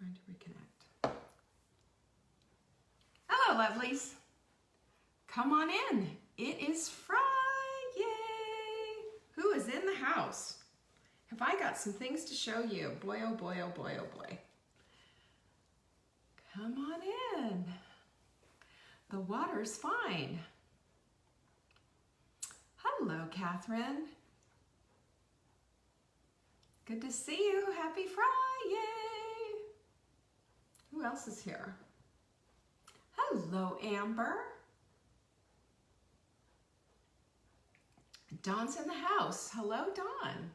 Trying to reconnect. Hello, lovelies. Come on in. It is FriYay. Who is in the house? Have I got some things to show you? Boy, oh boy, oh boy, oh boy. Come on in. The water's fine. Hello, Catherine. Good to see you. Happy FriYay. Who else is here? Hello, Amber. Dawn's in the house. Hello, Dawn.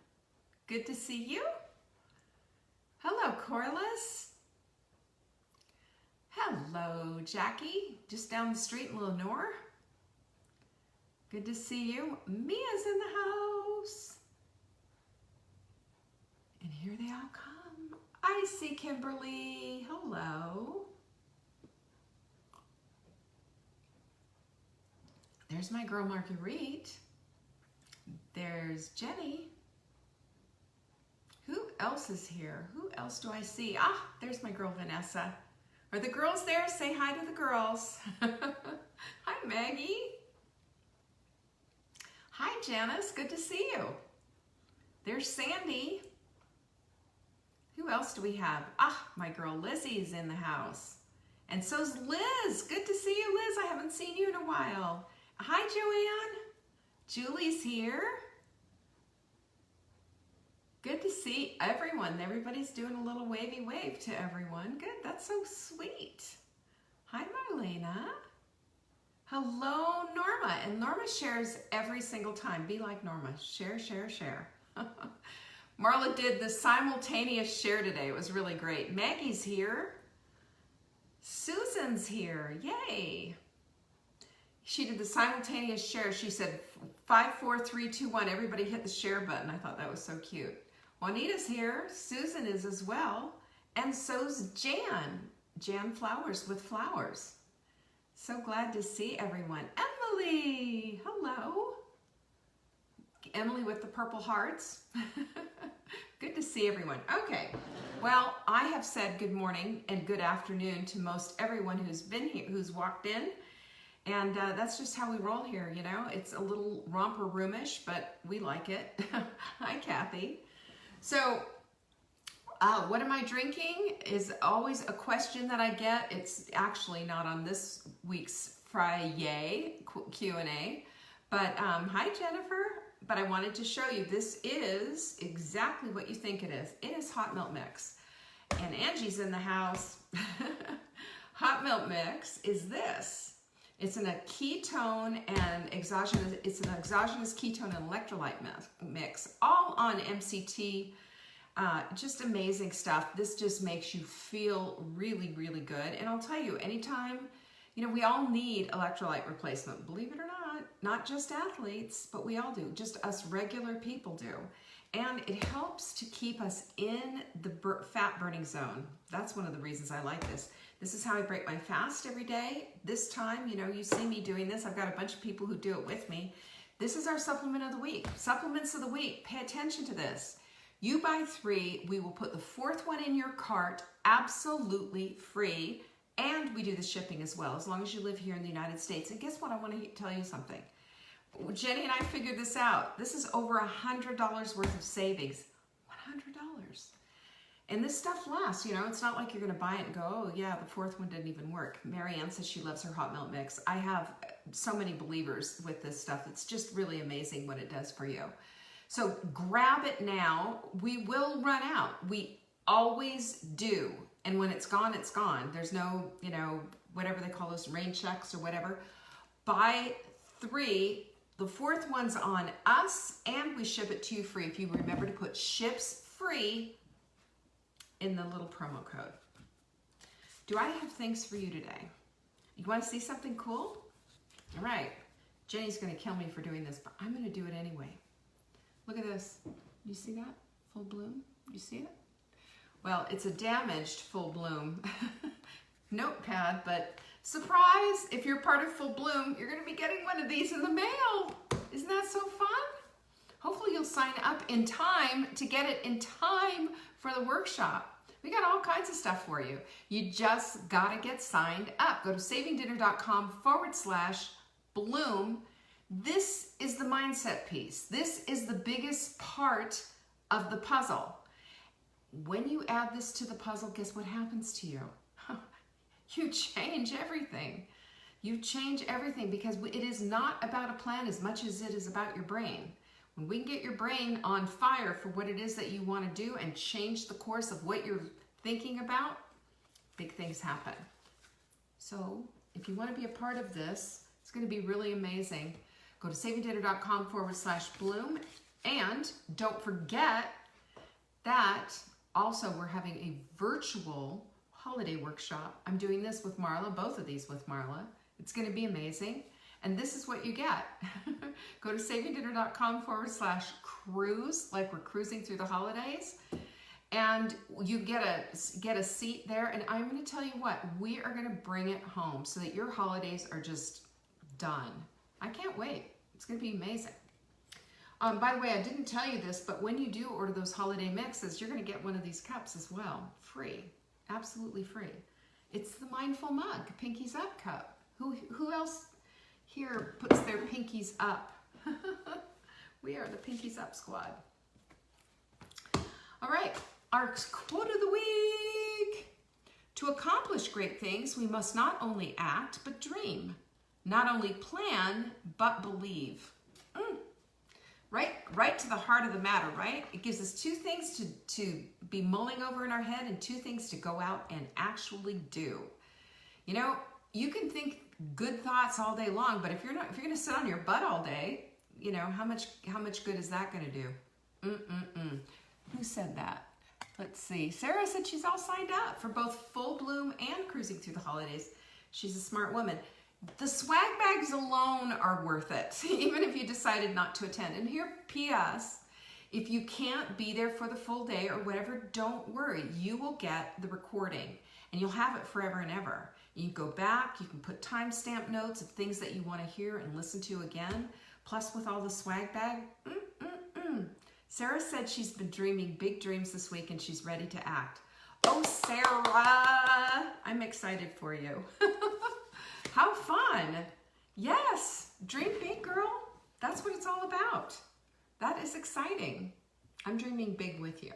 Good to see you. Hello, Corliss. Hello, Jackie. Just down the street in Lenore. Good to see you. Mia's in the house. And here they all come. I see Kimberly. Hello. There's my girl Marguerite. There's Jenny. Who else is here? Who else do I see? Ah, there's my girl Vanessa. Are the girls there? Say hi to the girls. Hi, Maggie. Hi, Janice. Good to see you. There's Sandy. Who else do we have? Ah, my girl Lizzie's in the house. And so's Liz. Good to see you, Liz. I haven't seen you in a while. Hi, Joanne. Julie's here. Good to see everyone. Everybody's doing a little wavy wave to everyone. Good. That's so sweet. Hi, Marlena. Hello, Norma. And Norma shares every single time. Be like Norma. Share, share, share. Marla did the simultaneous share today. It was really great. Maggie's here. Susan's here. Yay. She did the simultaneous share. She said 5, 4, 3, 2, 1. Everybody hit the share button. I thought that was so cute. Juanita's here. Susan is as well. And so's Jan. Jan Flowers with flowers. So glad to see everyone. Emily. Hello. Emily with the purple hearts. Good to see everyone. Okay. Well, I have said good morning and good afternoon to most everyone who's been here, who's walked in. And that's just how we roll here, you know. It's a little romper roomish, but we like it. Hi, Kathy. So, what am I drinking is always a question that I get. It's actually not on this week's FriYay Q&A, but hi, Jennifer. But I wanted to show you, this is exactly what you think it is. It is hot milk mix. And Angie's in the house. Hot milk mix is this. It's in a ketone and exogenous, it's an exogenous ketone and electrolyte mix, all on MCT. Just amazing stuff. This just makes you feel really, really good. And I'll tell you, anytime, you know, we all need electrolyte replacement, believe it or not just athletes, but we all do, just us regular people do. And it helps to keep us in the fat burning zone. That's one of the reasons I like this. This is how I break my fast every day. This time, you know, you see me doing this. I've got a bunch of people who do it with me. This is our supplement of the week. Supplements of the week. Pay attention to this. You buy 3, we will put the 4th one in your cart absolutely free. And we do the shipping as well, as long as you live here in the United States. And guess what? I want to tell you something. Jenny and I figured this out. This is over $100 worth of savings. $100. And this stuff lasts, you know. It's not like you're going to buy it and go, oh yeah, the 4th one didn't even work. Marianne says she loves her hot milk mix. I have so many believers with this stuff. It's just really amazing what it does for you. So grab it now. We will run out. We always do. And when it's gone, it's gone. There's no, you know, whatever they call those rain checks or whatever. Buy 3. The 4th one's on us, and we ship it to you free. If you remember to put ships free in the little promo code. Do I have things for you today? You want to see something cool? All right. Jenny's going to kill me for doing this, but I'm going to do it anyway. Look at this. You see that? Full bloom? You see it? Well, it's a damaged full bloom notepad, but surprise, if you're part of Full Bloom, you're going to be getting one of these in the mail. Isn't that so fun? Hopefully you'll sign up in time to get it in time for the workshop. We got all kinds of stuff for you. You just got to get signed up. Go to savingdinner.com/bloom. This is the mindset piece. This is the biggest part of the puzzle. When you add this to the puzzle, guess what happens to you? You change everything. You change everything because it is not about a plan as much as it is about your brain. When we can get your brain on fire for what it is that you want to do and change the course of what you're thinking about, big things happen. So if you want to be a part of this, it's going to be really amazing. Go to savingdinner.com/bloom. And don't forget that also we're having a virtual holiday workshop. I'm doing this with Marla, both of these with Marla. It's going to be amazing. And this is what you get. Go to savingdinner.com/cruise, like we're cruising through the holidays. And you get a seat there. And I'm going to tell you what, we are going to bring it home so that your holidays are just done. I can't wait. It's going to be amazing. By the way, I didn't tell you this, but when you do order those holiday mixes, you're going to get one of these cups as well. Free. Absolutely free. It's the Mindful Mug, Pinkies Up cup. Who else here puts their pinkies up? We are the Pinkies Up squad. All right, our quote of the week. To accomplish great things, we must not only act, but dream. Not only plan, but believe. Right to the heart of the matter, right? It gives us two things to be mulling over in our head and two things to go out and actually do. You know, you can think good thoughts all day long, but if you're going to sit on your butt all day, you know, how much good is that going to do? Who said that? Let's see. Sarah said she's all signed up for both Full Bloom and Cruising Through the Holidays. She's a smart woman. The swag bags alone are worth it, even if you decided not to attend. And here, P.S., if you can't be there for the full day or whatever, don't worry. You will get the recording, and you'll have it forever and ever. You can go back. You can put timestamp notes of things that you want to hear and listen to again. Plus, with all the swag bag, Sarah said she's been dreaming big dreams this week, and she's ready to act. Oh, Sarah, I'm excited for you. How fun. Yes, dream big, girl. That's what it's all about. That is exciting. I'm dreaming big with you.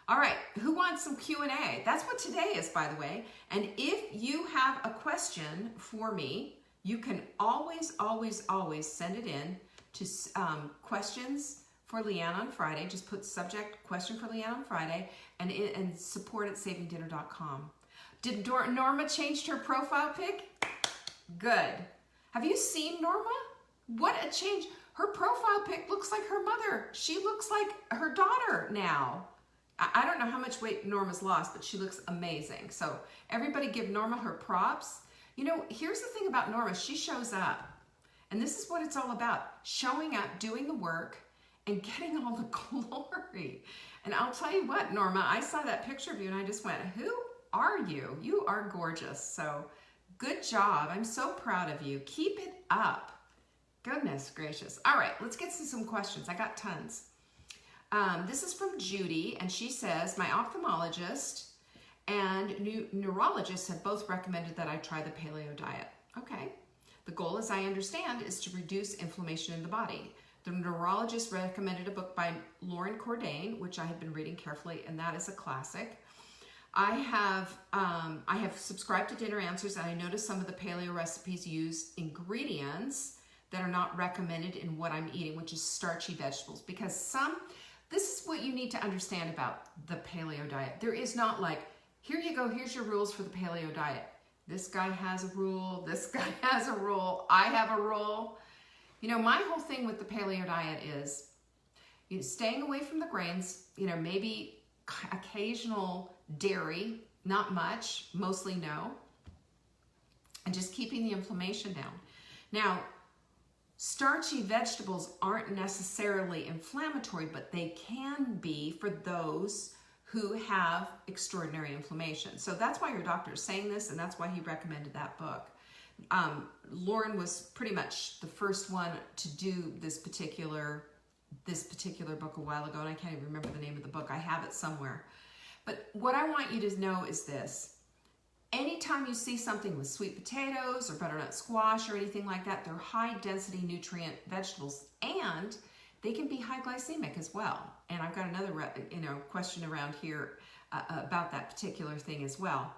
All right, who wants some Q&A? That's what today is, by the way. And if you have a question for me, you can always send it in to questions for Leanne on Friday. Just put subject question for Leanne on Friday and support at savingdinner.com. Did Norma change her profile pic? Good. Have you seen Norma? What a change. Her profile pic looks like her mother. She looks like her daughter now. I don't know how much weight Norma's lost, but she looks amazing. So everybody give Norma her props. You know, here's the thing about Norma. She shows up. And this is what it's all about. Showing up, doing the work, and getting all the glory. And I'll tell you what, Norma, I saw that picture of you and I just went, who are you? You are gorgeous. So good job. I'm so proud of you. Keep it up. Goodness gracious. All right, let's get to some questions. I got tons. This is from Judy, and she says, my ophthalmologist and neurologist have both recommended that I try the paleo diet. Okay. The goal, as I understand, is to reduce inflammation in the body. The neurologist recommended a book by Lauren Cordain, which I have been reading carefully, and that is a classic. I have subscribed to Dinner Answers, and I noticed some of the paleo recipes use ingredients that are not recommended in what I'm eating, which is starchy vegetables. Because this is what you need to understand about the paleo diet. There is not like, here you go, here's your rules for the paleo diet. This guy has a rule, this guy has a rule, I have a rule. You know, my whole thing with the paleo diet is staying away from the grains, maybe occasional dairy, not much, mostly no, and just keeping the inflammation down. Now, starchy vegetables aren't necessarily inflammatory, but they can be for those who have extraordinary inflammation. So that's why your doctor is saying this, and that's why he recommended that book. Lauren was pretty much the first one to do this particular book a while ago, and I can't even remember the name of the book. I have it somewhere. But what I want you to know is this. Anytime you see something with sweet potatoes or butternut squash or anything like that, they're high density nutrient vegetables, and they can be high glycemic as well. And I've got another question around here about that particular thing as well.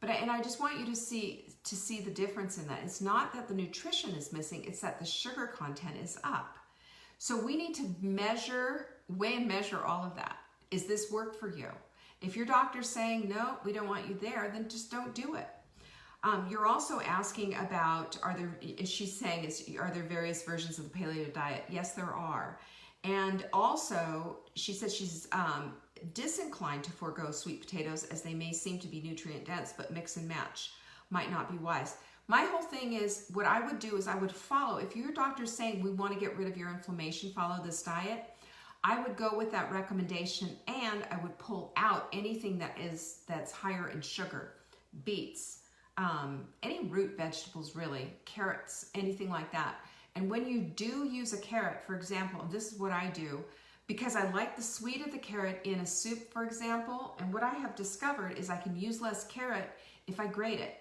But I just want you to see the difference in that. It's not that the nutrition is missing, it's that the sugar content is up. So we need to weigh and measure all of that. Is this work for you? If your doctor's saying, no, we don't want you there, then just don't do it. You're also asking about, are there various versions of the paleo diet? Yes, there are. And also, she says she's disinclined to forego sweet potatoes as they may seem to be nutrient dense, but mix and match might not be wise. My whole thing is, what I would do is I would follow, if your doctor's saying we want to get rid of your inflammation, follow this diet, I would go with that recommendation, and I would pull out anything that's higher in sugar, beets, any root vegetables really, carrots, anything like that. And when you do use a carrot, for example, this is what I do, because I like the sweet of the carrot in a soup, for example, and what I have discovered is I can use less carrot if I grate it.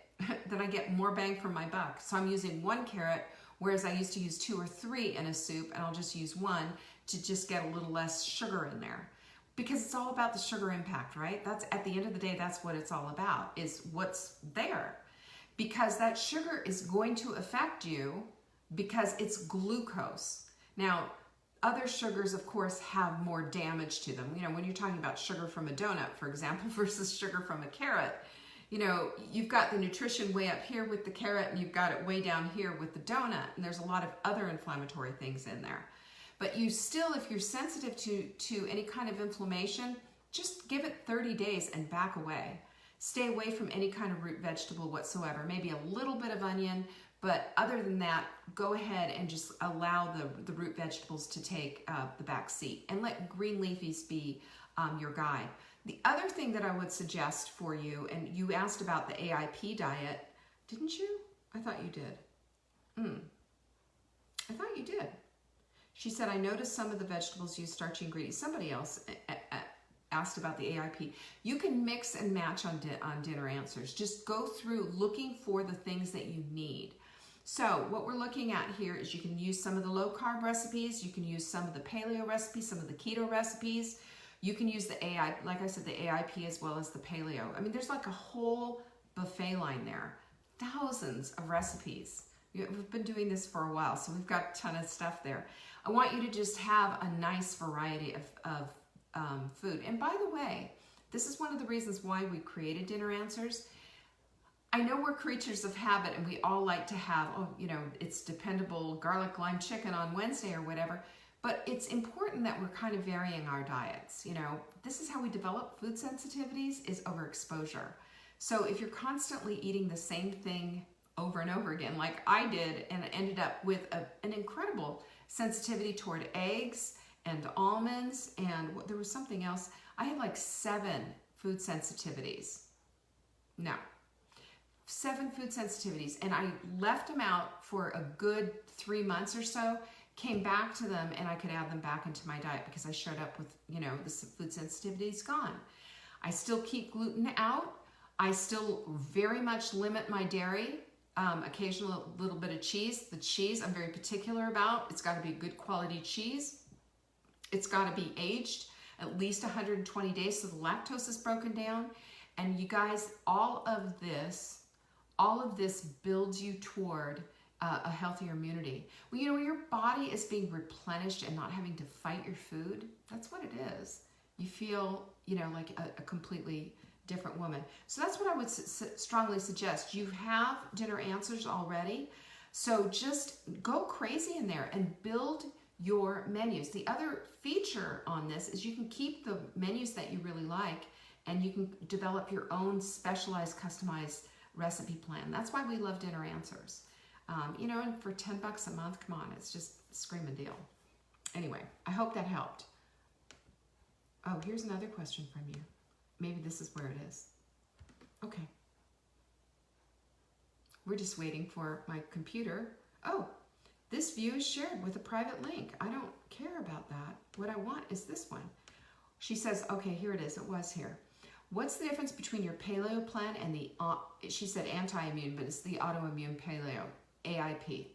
Then I get more bang for my buck. So I'm using 1 carrot, whereas I used to use 2 or 3 in a soup, and I'll just use 1 to just get a little less sugar in there. Because it's all about the sugar impact, right? That's, at the end of the day, that's what it's all about, is what's there. Because that sugar is going to affect you because it's glucose. Now, other sugars, of course, have more damage to them. You know, when you're talking about sugar from a donut, for example, versus sugar from a carrot, you know, you've got the nutrition way up here with the carrot, and you've got it way down here with the donut, and there's a lot of other inflammatory things in there. But you still, if you're sensitive to any kind of inflammation, just give it 30 days and back away. Stay away from any kind of root vegetable whatsoever, maybe a little bit of onion, but other than that, go ahead and just allow the root vegetables to take the back seat, and let green leafies be your guide. The other thing that I would suggest for you, and you asked about the AIP diet, didn't you? I thought you did. I thought you did. She said, I noticed some of the vegetables use starchy ingredients. Somebody else asked about the AIP. You can mix and match on Dinner Answers. Just go through looking for the things that you need. So what we're looking at here is you can use some of the low-carb recipes. You can use some of the paleo recipes, some of the keto recipes. You can use the like I said, the AIP as well as the paleo. I mean, there's like a whole buffet line there. Thousands of recipes. We've been doing this for a while, so we've got a ton of stuff there. I want you to just have a nice variety of food. And by the way, this is one of the reasons why we created Dinner Answers. I know we're creatures of habit, and we all like to have, it's dependable garlic lime chicken on Wednesday or whatever, but it's important that we're kind of varying our diets. You know, this is how we develop food sensitivities, is overexposure. So if you're constantly eating the same thing over and over again, like I did, and ended up with an incredible sensitivity toward eggs and almonds, and there was something else. I had like 7 food sensitivities. No. 7 food sensitivities, and I left them out for a good 3 months or so, came back to them, and I could add them back into my diet because I showed up with, the food sensitivity's gone. I still keep gluten out. I still very much limit my dairy, occasional little bit of cheese. The cheese I'm very particular about. It's got to be good quality cheese. It's got to be aged at least 120 days so the lactose is broken down. And you guys, all of this builds you toward a healthier immunity. Well, when your body is being replenished and not having to fight your food, that's what it is. You feel, like a completely different woman. So that's what I would strongly suggest. You have Dinner Answers already, so just go crazy in there and build your menus. The other feature on this is you can keep the menus that you really like, and you can develop your own specialized, customized recipe plan. That's why we love Dinner Answers. And for $10 a month, come on, it's just a screaming deal. Anyway, I hope that helped. Oh, here's another question from you. Maybe this is where it is. Okay. We're just waiting for my computer. Oh, this view is shared with a private link. I don't care about that. What I want is this one. She says, okay, here it is. It was here. What's the difference between your paleo plan and the, she said anti-immune, but it's the autoimmune paleo, AIP.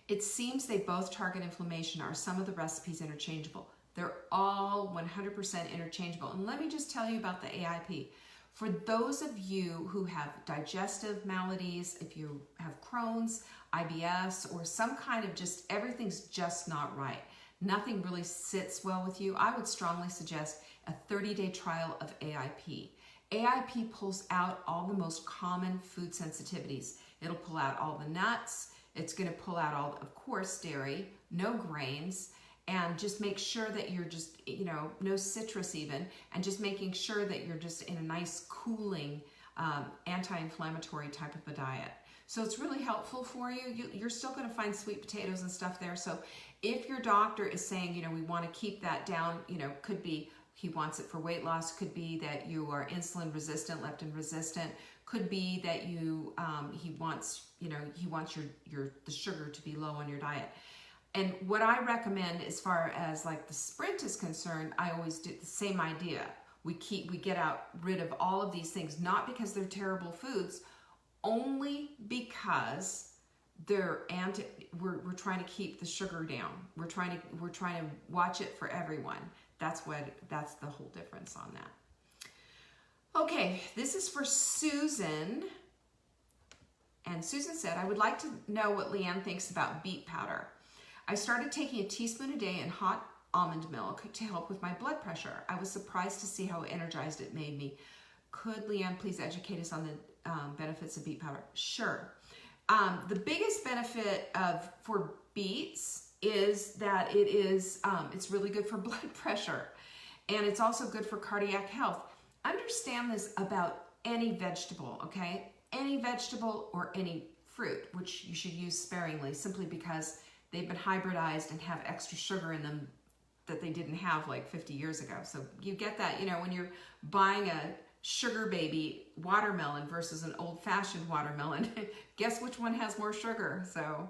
It seems they both target inflammation. Are some of the recipes interchangeable? They're all 100% interchangeable. And let me just tell you about the AIP. For those of you who have digestive maladies, if you have Crohn's, IBS, or some kind of just everything's just not right, nothing really sits well with you, I would strongly suggest a 30-day trial of AIP. AIP pulls out all the most common food sensitivities. It'll pull out all the nuts. It's going to pull out all, of course, dairy, no grains, and just make sure that you're just, you know, no citrus even, and just making sure that you're just in a nice cooling, anti-inflammatory type of a diet. So it's really helpful for you. You're still going to find sweet potatoes and stuff there. So if your doctor is saying, you know, we want to keep that down, you know, could be he wants it for weight loss, could be that you are insulin resistant, leptin resistant, could be that you he wants, you know, he wants the sugar to be low on your diet. And what I recommend as far as like the sprint is concerned, I always do the same idea. We get rid of all of these things, not because they're terrible foods, only because we're trying to keep the sugar down. We're trying to watch it for everyone. That's the whole difference on that. Okay, this is for Susan. And Susan said, I would like to know what Leanne thinks about beet powder. I started taking a teaspoon a day in hot almond milk to help with my blood pressure. I was surprised to see how energized it made me. Could Leanne please educate us on the benefits of beet powder? Sure. The biggest benefit for beets is that it's really good for blood pressure, and it's also good for cardiac health. Understand this about any vegetable, okay? Any vegetable or any fruit, which you should use sparingly, simply because they've been hybridized and have extra sugar in them that they didn't have like 50 years ago. So you get that, you know, when you're buying a sugar baby watermelon versus an old-fashioned watermelon, guess which one has more sugar? So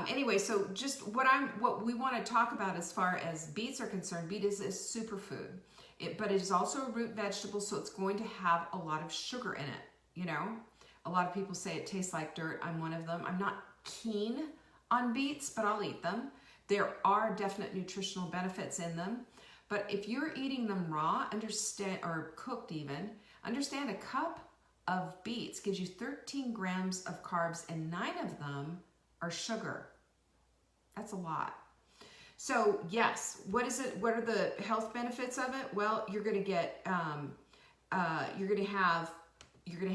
anyway, so just what we want to talk about as far as beets are concerned, beet is a superfood, but it is also a root vegetable, so it's going to have a lot of sugar in it, you know? A lot of people say it tastes like dirt. I'm one of them. I'm not keen on beets, but I'll eat them. There are definite nutritional benefits in them. But if you're eating them raw, or cooked even, understand a cup of beets gives you 13 grams of carbs, and 9 of them are sugar. That's a lot. So yes, what is it? What are the health benefits of it? Well, you're going to get, you're going to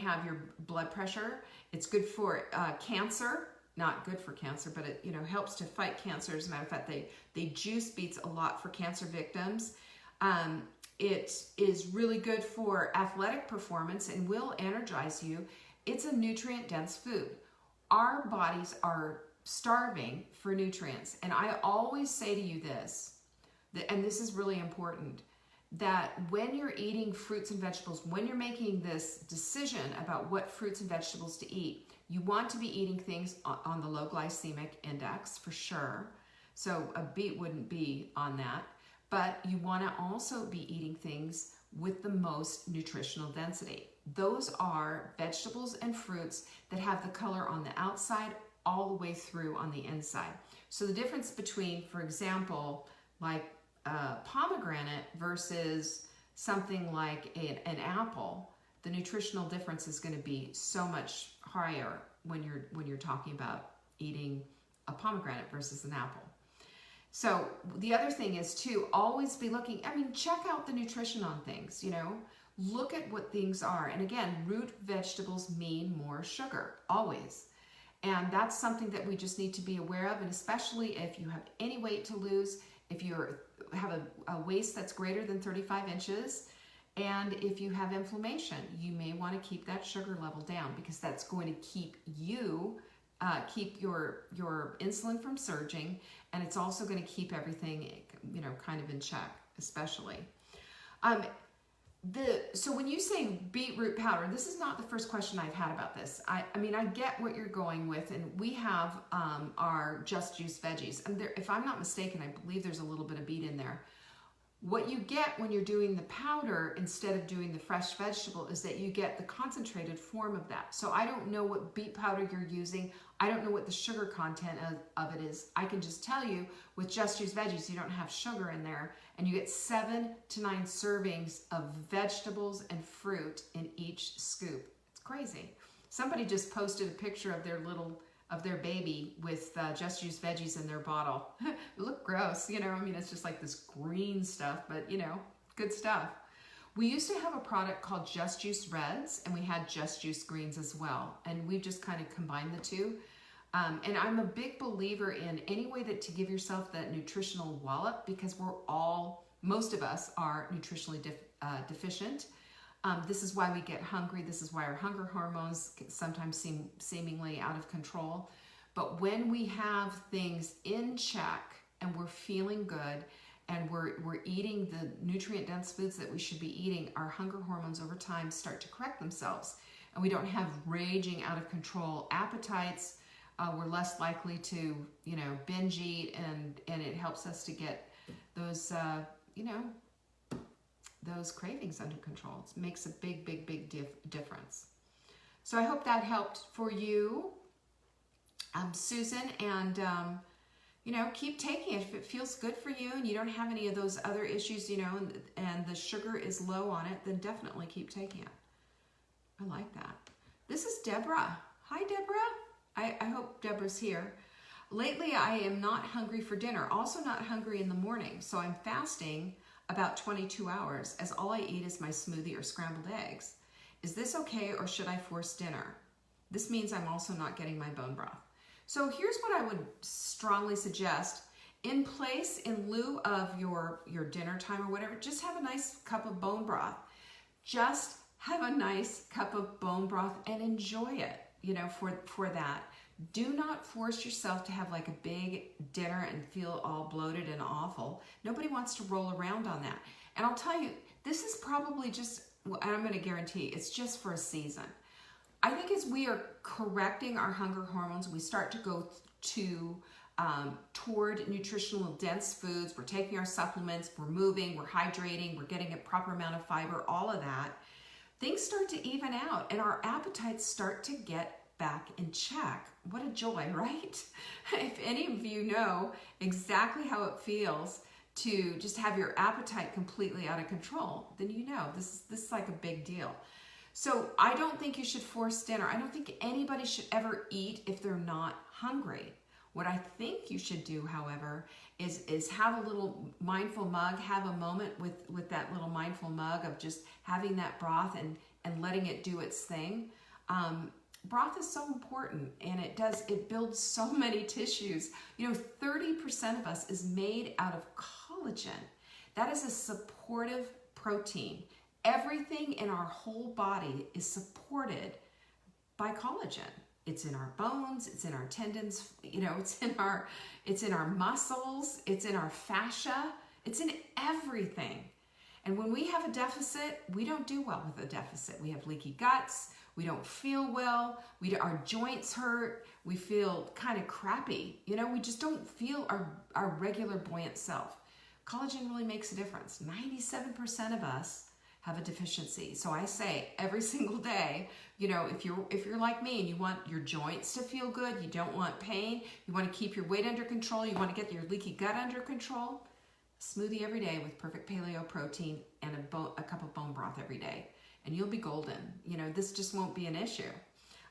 have your blood pressure. It's good for cancer. Not good for cancer, but it, you know, helps to fight cancer. As a matter of fact, they juice beets a lot for cancer victims. It is really good for athletic performance and will energize you. It's a nutrient-dense food. Our bodies are starving for nutrients, and I always say to you this, and this is really important, that when you're eating fruits and vegetables, when you're making this decision about what fruits and vegetables to eat, you want to be eating things on the low glycemic index for sure. So a beet wouldn't be on that, but you want to also be eating things with the most nutritional density. Those are vegetables and fruits that have the color on the outside all the way through on the inside. So the difference between, for example, like pomegranate versus something like an apple, the nutritional difference is going to be so much higher when you're talking about eating a pomegranate versus an apple. So the other thing is to always be looking, I mean, check out the nutrition on things, you know, look at what things are. And again, root vegetables mean more sugar, always. And that's something that we just need to be aware of, and especially if you have any weight to lose, if you have a waist that's greater than 35 inches, and if you have inflammation, you may want to keep that sugar level down, because that's going to keep you, keep your insulin from surging, and it's also going to keep everything, you know, kind of in check, especially. So when you say beetroot powder, this is not the first question I've had about this. I mean, I get what you're going with, and we have our Just Juice veggies, and there, if I'm not mistaken, I believe there's a little bit of beet in there. What you get when you're doing the powder instead of doing the fresh vegetable is that you get the concentrated form of that. So I don't know what beet powder you're using. I don't know what the sugar content of it is. I can just tell you with Just Juice Veggies, you don't have sugar in there, and you get 7 to 9 servings of vegetables and fruit in each scoop. It's crazy. Somebody just posted a picture of their baby with Just Juice Veggies in their bottle. It looked gross, you know, I mean, it's just like this green stuff, but you know, good stuff. We used to have a product called Just Juice Reds, and we had Just Juice Greens as well, and we just kind of combined the two. And I'm a big believer in any way that to give yourself that nutritional wallop, because most of us are nutritionally deficient. This is why we get hungry. This is why our hunger hormones sometimes seem seemingly out of control. But when we have things in check and we're feeling good and we're eating the nutrient-dense foods that we should be eating, our hunger hormones over time start to correct themselves. And we don't have raging out of control appetites. We're less likely to, you know, binge eat, and it helps us to get those, you know, those cravings under control. It makes a big, big, big difference. So I hope that helped for you, Susan, and you know, keep taking it. If it feels good for you and you don't have any of those other issues, you know, and the sugar is low on it, then definitely keep taking it. I like that. This is Deborah. Hi, Deborah. I hope Deborah's here. Lately, I am not hungry for dinner, also not hungry in the morning, so I'm fasting about 22 hours, as all I eat is my smoothie or scrambled eggs. Is this okay, or should I force dinner? This means I'm also not getting my bone broth. So here's what I would strongly suggest. In lieu of your dinner time or whatever, just have a nice cup of bone broth. Just have a nice cup of bone broth and enjoy it, you know, for that. Do not force yourself to have like a big dinner and feel all bloated and awful. Nobody wants to roll around on that. And I'll tell you, this is probably just, and I'm going to guarantee, it's just for a season. I think as we are correcting our hunger hormones, we start to go toward nutritional dense foods. We're taking our supplements, we're moving, we're hydrating, we're getting a proper amount of fiber, all of that. Things start to even out and our appetites start to get back in check. What a joy, right? If any of you know exactly how it feels to just have your appetite completely out of control, then you know this is like a big deal. So I don't think you should force dinner. I don't think anybody should ever eat if they're not hungry. What I think you should do, however, is have a little mindful mug, have a moment with that little mindful mug of just having that broth and letting it do its thing. Broth is so important, and it builds so many tissues. You know, 30% of us is made out of collagen. That is a supportive protein. Everything in our whole body is supported by collagen. It's in our bones, it's in our tendons, you know, it's in our muscles, it's in our fascia, it's in everything. And when we have a deficit, we don't do well with a deficit. We have leaky guts, we don't feel well, our joints hurt, we feel kind of crappy. You know, we just don't feel our regular buoyant self. Collagen really makes a difference. 97% of us have a deficiency. So I say every single day, you know, if you're like me and you want your joints to feel good, you don't want pain, you want to keep your weight under control, you want to get your leaky gut under control, smoothie every day with perfect paleo protein and a cup of bone broth every day, and you'll be golden. You know, this just won't be an issue.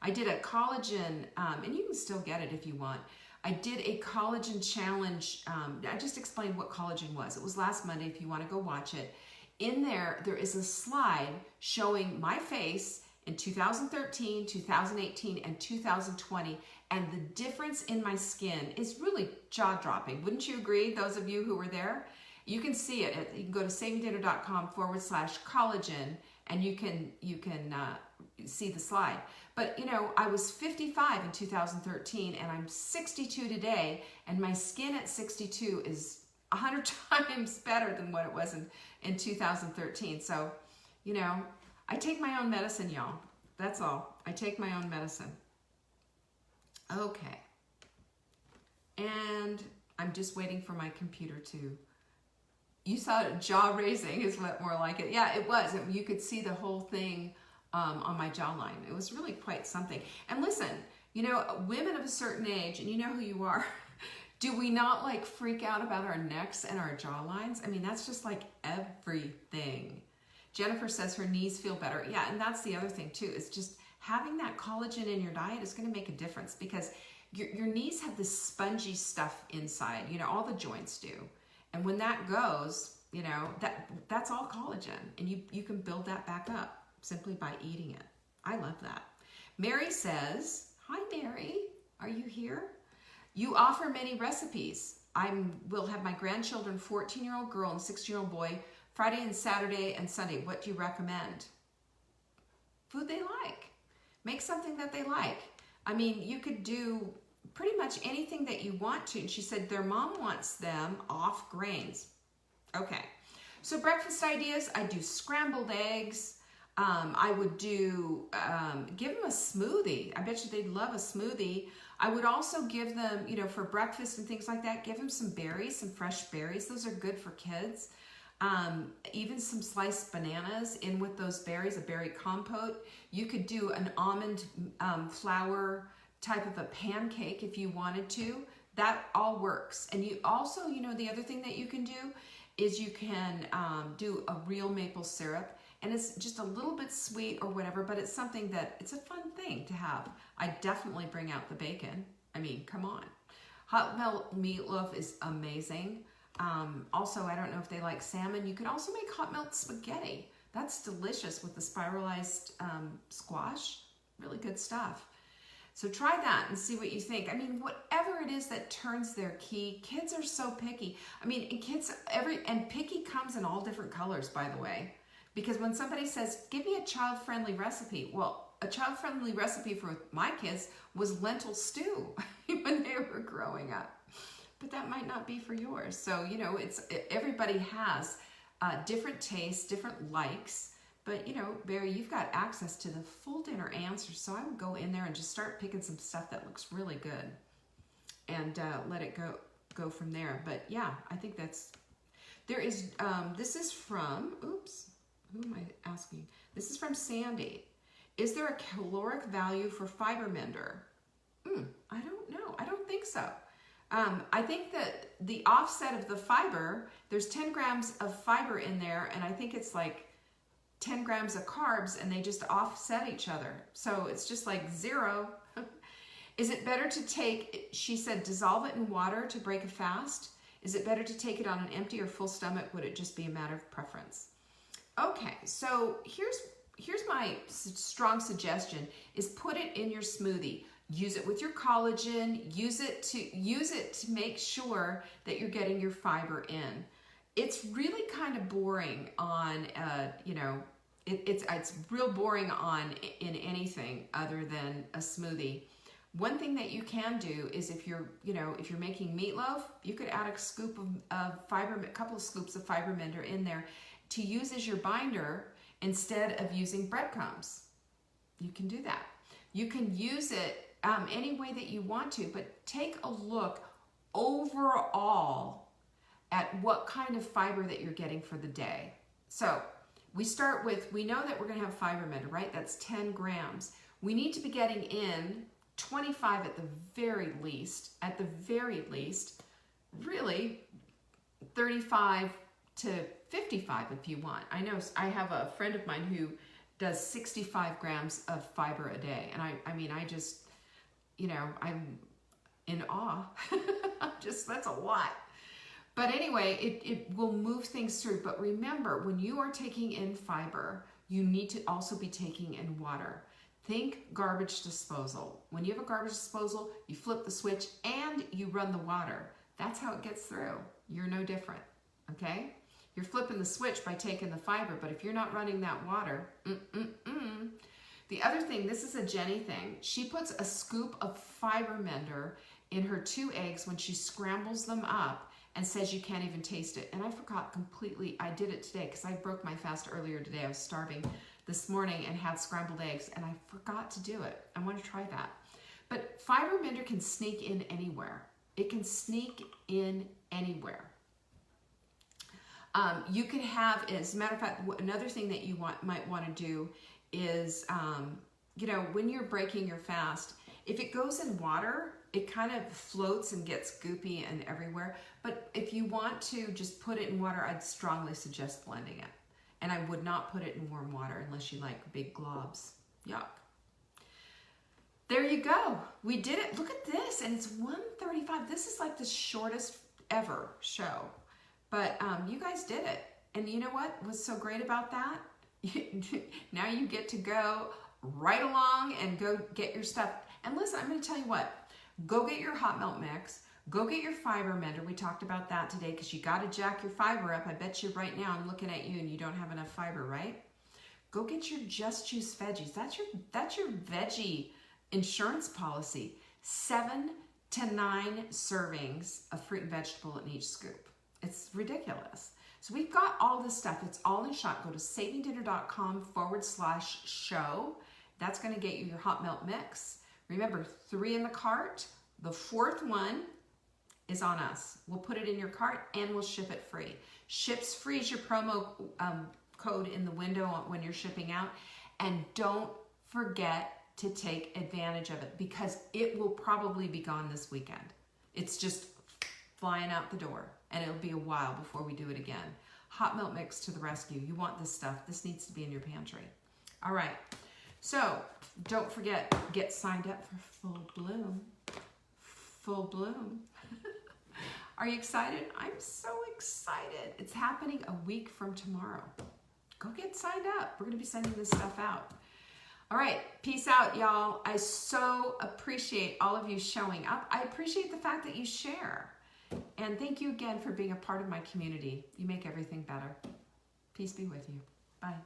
I did a collagen, and you can still get it if you want. I did a collagen challenge. I just explained what collagen was. It was last Monday if you want to go watch it. In there is a slide showing my face in 2013, 2018, and 2020, and the difference in my skin is really jaw-dropping. Wouldn't you agree, those of you who were there? You can see it. You can go to savingdinner.com/collagen, and you can see the slide. But, you know, I was 55 in 2013, and I'm 62 today, and my skin at 62 is 100 times better than what it was in 2013. So, you know, I take my own medicine, y'all. That's all. I take my own medicine. Okay. And I'm just waiting for my computer to You saw it, jaw raising is what more like it. Yeah, it was. You could see the whole thing on my jawline. It was really quite something. And listen, you know, women of a certain age, and you know who you are, do we not like freak out about our necks and our jawlines? I mean, that's just like everything. Jennifer says her knees feel better. Yeah, and that's the other thing too. It's just having that collagen in your diet is going to make a difference, because your knees have this spongy stuff inside. You know, all the joints do. And when that goes, you know, that's all collagen. And you can build that back up simply by eating it. I love that. Mary says, hi Mary, are you here? You offer many recipes. I will have my grandchildren, 14-year-old girl and 16-year-old boy, Friday and Saturday and Sunday. What do you recommend? Food they like. Make something that they like. I mean, you could do pretty much anything that you want to. And she said their mom wants them off grains. Okay, so breakfast ideas, I do scrambled eggs. I would do, give them a smoothie. I bet you they'd love a smoothie. I would also give them, you know, for breakfast and things like that, give them some berries, some fresh berries. Those are good for kids. Even some sliced bananas in with those berries, a berry compote. You could do an almond flour type of a pancake if you wanted to. That all works. And you also, you know, the other thing that you can do is you can do a real maple syrup, and it's just a little bit sweet or whatever, but it's something that, it's a fun thing to have. I definitely bring out the bacon. I mean, come on. Hot melt meatloaf is amazing. Also, I don't know if they like salmon. You could also make hot melt spaghetti. That's delicious with the spiralized squash. Really good stuff. So try that and see what you think. I mean, whatever it is that turns their key. Kids are so picky. I mean, and picky comes in all different colors, by the way. Because when somebody says, give me a child-friendly recipe, well, a child-friendly recipe for my kids was lentil stew when they were growing up. But that might not be for yours. So, you know, everybody has different tastes, different likes. But, you know, Barry, you've got access to the full dinner answers. So I would go in there and just start picking some stuff that looks really good and let it go from there. But yeah, I think this is from, oops, who am I asking? This is from Sandy. Is there a caloric value for fiber mender? I don't know. I don't think so. I think that the offset of the fiber, there's 10 grams of fiber in there, and I think it's like 10 grams of carbs, and they just offset each other. So it's just like 0. Is it better to take, she said, dissolve it in water to break a fast? Is it better to take it on an empty or full stomach? Would it just be a matter of preference? Okay, so here's my strong suggestion is put it in your smoothie. Use it with your collagen, use it to make sure that you're getting your fiber in. It's really kind of boring on, you know, it's real boring in anything other than a smoothie. One thing that you can do is if you're making meatloaf, you could add a scoop of fiber, a couple of scoops of fiber mender in there to use as your binder instead of using breadcrumbs. You can do that. You can use it any way that you want to, but take a look overall at what kind of fiber that you're getting for the day. So we start with, we know that we're going to have fiber mender, right? That's 10 grams. We need to be getting in 25 at the very least, really 35 to 55 if you want. I know I have a friend of mine who does 65 grams of fiber a day. And I mean, I just, you know, I'm in awe. That's a lot. But anyway, it will move things through. But remember, when you are taking in fiber, you need to also be taking in water. Think garbage disposal. When you have a garbage disposal, you flip the switch and you run the water. That's how it gets through. You're no different, okay? You're flipping the switch by taking the fiber, but if you're not running that water, The other thing, this is a Jenny thing. She puts a scoop of fiber mender in her 2 eggs when she scrambles them up and says you can't even taste it. And I forgot completely. I did it today because I broke my fast earlier today. I was starving this morning and had scrambled eggs, and I forgot to do it. I want to try that. But fiber mender can sneak in anywhere. It can sneak in anywhere. You could have, as a matter of fact, another thing that you might want to do is, you know, when you're breaking your fast, if it goes in water, it kind of floats and gets goopy and everywhere. But if you want to just put it in water, I'd strongly suggest blending it. And I would not put it in warm water unless you like big globs. Yuck. There you go. We did it. Look at this. And it's 1:35. This is like the shortest ever show. But you guys did it. And you know what was so great about that? Now you get to go right along and go get your stuff. And listen, I'm going to tell you what. Go get your hot melt mix. Go get your fiber mender. We talked about that today because you got to jack your fiber up. I bet you right now I'm looking at you and you don't have enough fiber, right? Go get your Just Juice veggies. That's your veggie insurance policy. 7 to 9 servings of fruit and vegetable in each scoop. It's ridiculous. So we've got all this stuff. It's all in shot. Go to savingdinner.com/show. That's going to get you your hot melt mix. Remember, 3 in the cart. The 4th one is on us. We'll put it in your cart and we'll ship it free. Ships free is your promo code in the window when you're shipping out. And don't forget to take advantage of it because it will probably be gone this weekend. It's just flying out the door and it'll be a while before we do it again. Hot melt mix to the rescue. You want this stuff. This needs to be in your pantry. All right. So don't forget, get signed up for Full Bloom. Full Bloom. Are you excited? I'm so excited. It's happening a week from tomorrow. Go get signed up. We're going to be sending this stuff out. All right. Peace out, y'all. I so appreciate all of you showing up. I appreciate the fact that you share. And thank you again for being a part of my community. You make everything better. Peace be with you. Bye.